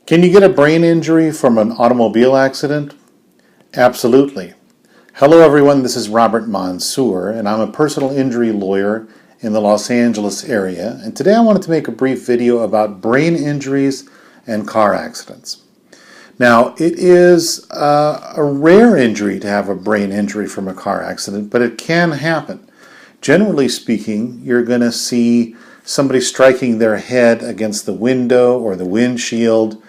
Can you get a brain injury from an automobile accident? Absolutely. Hello everyone, this is Robert Mansour, and I'm a personal injury lawyer in the Los Angeles area, and today I wanted to make a brief video about brain injuries and car accidents. Now, it is a rare injury to have a brain injury from a car accident, but it can happen. Generally speaking, you're going to see somebody striking their head against the window or the windshield.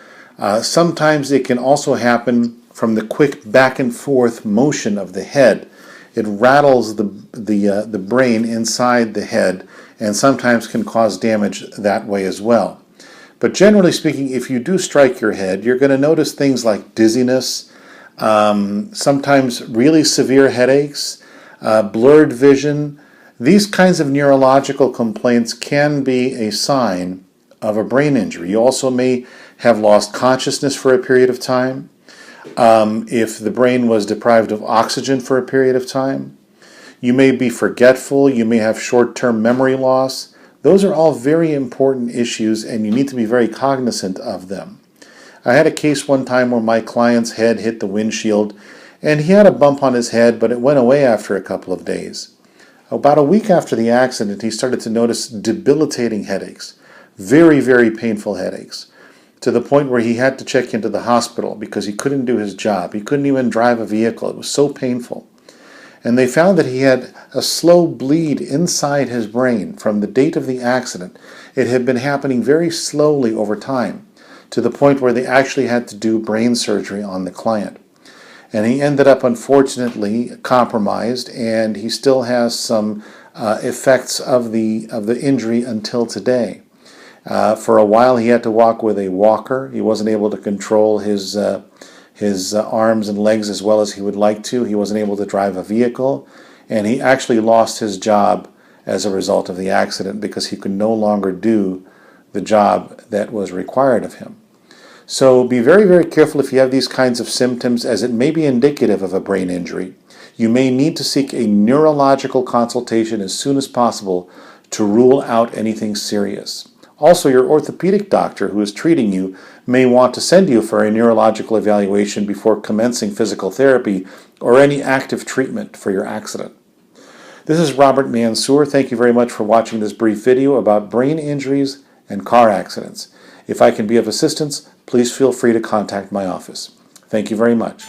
Sometimes it can also happen from the quick back and forth motion of the head. It rattles the brain inside the head and sometimes can cause damage that way as well. But generally speaking, if you do strike your head, you're going to notice things like dizziness, sometimes really severe headaches, blurred vision. These kinds of neurological complaints can be a sign of a brain injury. You also may have lost consciousness for a period of time. If the brain was deprived of oxygen for a period of time. You may be forgetful, you may have short-term memory loss. Those are all very important issues and you need to be very cognizant of them. I had a case one time where my client's head hit the windshield and he had a bump on his head, but it went away after a couple of days. About a week after the accident, he started to notice debilitating headaches, very, very painful headaches, to the point where he had to check into the hospital because he couldn't do his job. He couldn't even drive a vehicle. It was so painful. And they found that he had a slow bleed inside his brain from the date of the accident. It had been happening very slowly over time, to the point where they actually had to do brain surgery on the client. And he ended up, unfortunately, compromised, and he still has some effects of the injury until today. For a while, he had to walk with a walker. He wasn't able to control his arms and legs as well as he would like to. He wasn't able to drive a vehicle, and he actually lost his job as a result of the accident because he could no longer do the job that was required of him. So be very, very careful if you have these kinds of symptoms, as it may be indicative of a brain injury. You may need to seek a neurological consultation as soon as possible to rule out anything serious. Also, your orthopedic doctor who is treating you may want to send you for a neurological evaluation before commencing physical therapy or any active treatment for your accident. This is Robert Mansour. Thank you very much for watching this brief video about brain injuries and car accidents. If I can be of assistance, please feel free to contact my office. Thank you very much.